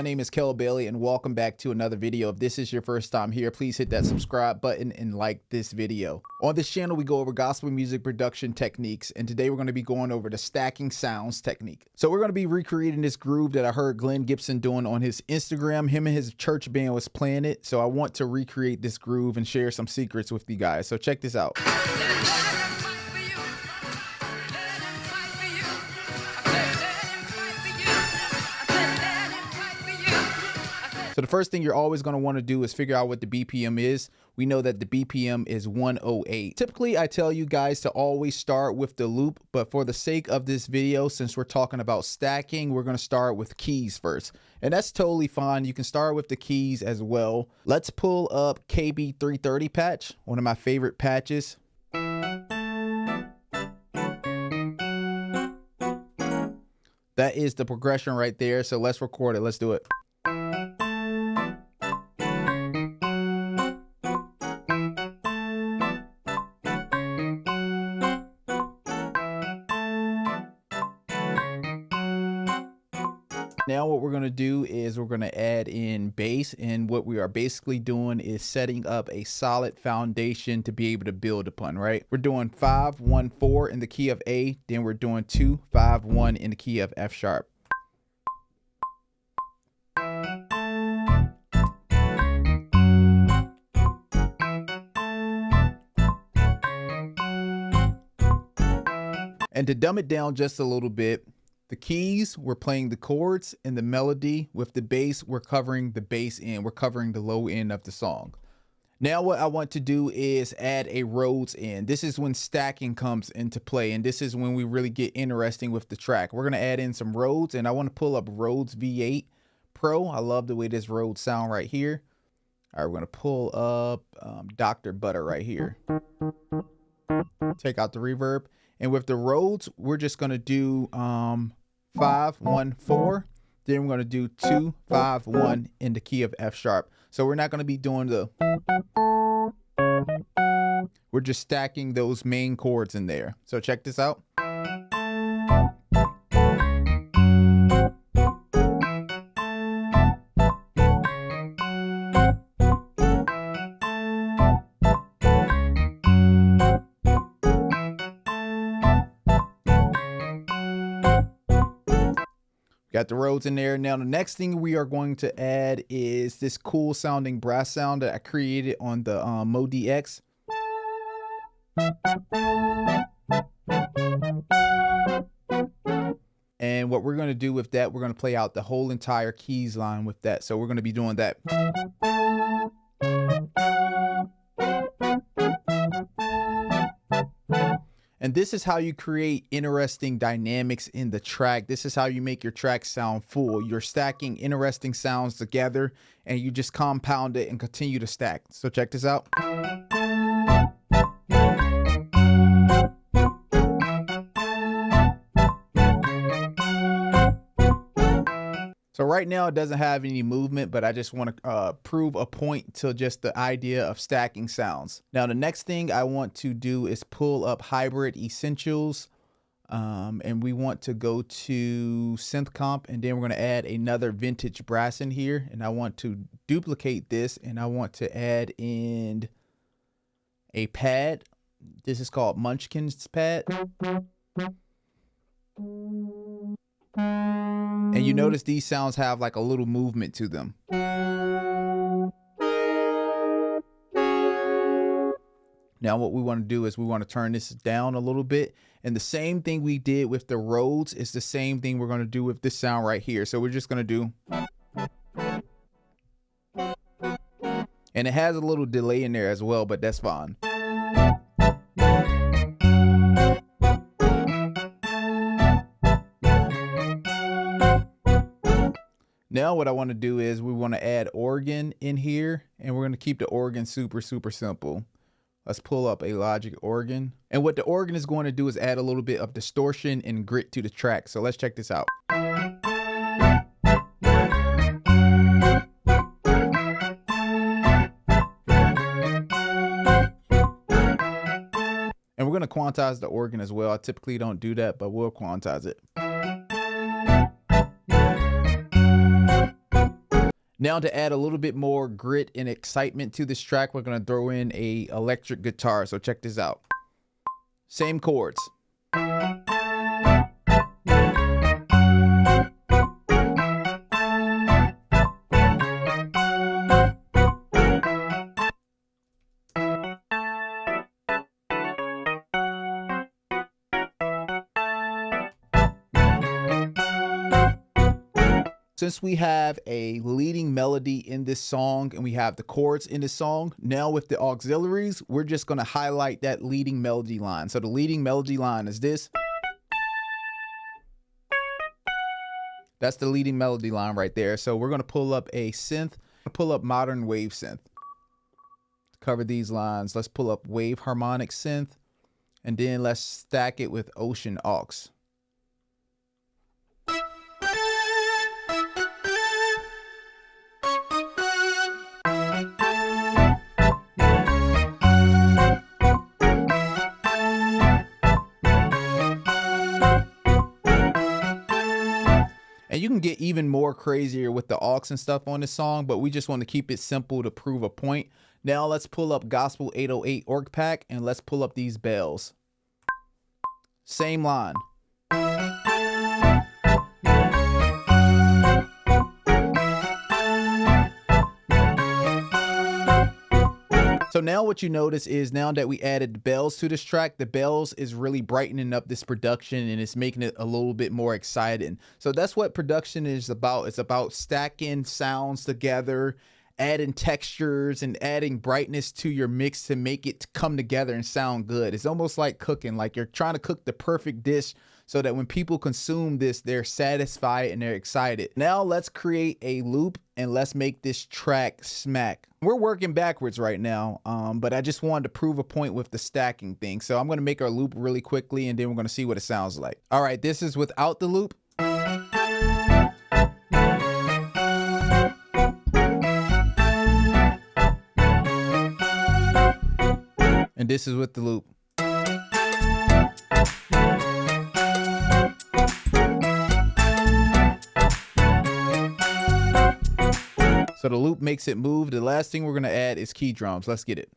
my name is Kell Bailey and welcome back to another video. If this is your first time here, please hit that subscribe button and like this video. On this channel, we go over gospel music production techniques, and today we're going to be going over the stacking sounds technique. So we're going to be recreating this groove that I heard Glenn Gibson doing on his Instagram. Him and his church band was playing it, so I want to recreate this groove and share some secrets with you guys. So check this out. So the first thing you're always going to want to do is figure out what the BPM is. We know that the BPM is 108. Typically, I tell you guys to always start with the loop, but for the sake of this video, since we're talking about stacking, we're going to start with keys first. And that's totally fine. You can start with the keys as well. Let's pull up KB330 patch, one of my favorite patches. That is the progression right there. So let's record it. Let's do it. Now what we're going to do is we're going to add in bass, and what we are basically doing is setting up a solid foundation to be able to build upon, right? We're doing 5-1-4 in the key of A, then we're doing 2-5-1 in the key of F sharp. And to dumb it down just a little bit, the keys, we're playing the chords, and the melody with the bass, we're covering the bass end. We're covering the low end of the song. Now what I want to do is add a Rhodes in. This is when stacking comes into play, and this is when we really get interesting with the track. We're going to add in some Rhodes, and I want to pull up Rhodes V8 Pro. I love the way this Rhodes sound right here. All right, we're going to pull up Dr. Butter right here. Take out the reverb. And with the Rhodes, we're just going to do 5-1-4, then we're going to do 2-5-1 in the key of F sharp. So we're not going to be doing the, we're just stacking those main chords in there. So check this out. Got the Rhodes in there. Now the next thing we are going to add is this cool sounding brass sound that I created on the MoDX. And what we're going to do with that, we're going to play out the whole entire keys line with that. So we're going to be doing that. And this is how you create interesting dynamics in the track. This is how you make your track sound full. You're stacking interesting sounds together, and you just compound it and continue to stack. So check this out. So right now it doesn't have any movement, but I just want to prove a point to just the idea of stacking sounds. Now the next thing I want to do is pull up Hybrid Essentials, and we want to go to Synth Comp, and then we're going to add another vintage brass in here, and I want to duplicate this, and I want to add in a pad. This is called Munchkin's pad. And you notice these sounds have like a little movement to them. Now what we want to do is we want to turn this down a little bit. And the same thing we did with the Rhodes is the same thing we're going to do with this sound right here. So we're just going to do. And it has a little delay in there as well, but that's fine. Now what I want to do is we want to add organ in here, and we're going to keep the organ super simple. Let's pull up a Logic organ. And what the organ is going to do is add a little bit of distortion and grit to the track. So let's check this out. And we're going to quantize the organ as well. I typically don't do that, but we'll quantize it. Now to add a little bit more grit and excitement to this track, we're going to throw in a electric guitar. So check this out. Same chords. Since we have a leading melody in this song and we have the chords in this song, now with the auxiliaries, we're just going to highlight that leading melody line. So the leading melody line is this. That's the leading melody line right there. So we're going to pull up a synth, pull up modern wave synth. To cover these lines, let's pull up wave harmonic synth, and then let's stack it with ocean aux. And you can get even more crazier with the aux and stuff on this song, but we just want to keep it simple to prove a point. Now let's pull up Gospel 808 Org Pack and let's pull up these bells. Same line. So now what you notice is now that we added the bells to this track, the bells is really brightening up this production and it's making it a little bit more exciting. So that's what production is about. It's about stacking sounds together, adding textures and adding brightness to your mix to make it come together and sound good. It's almost like cooking, like you're trying to cook the perfect dish so that when people consume this, they're satisfied and they're excited. Now let's create a loop and let's make this track smack. We're working backwards right now, but I just wanted to prove a point with the stacking thing. So I'm gonna make our loop really quickly and then we're gonna see what it sounds like. All right, this is without the loop. And this is with the loop. So the loop makes it move. The last thing we're going to add is key drums. Let's get it.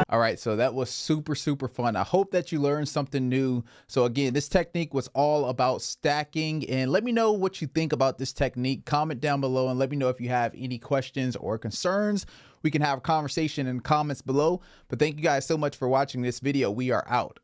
All right, so that was super fun. I hope that you learned something new. So again, this technique was all about stacking, and let me know what you think about this technique. Comment down below and let me know if you have any questions or concerns. We can have a conversation in the comments below. But thank you guys so much for watching this video. We are out.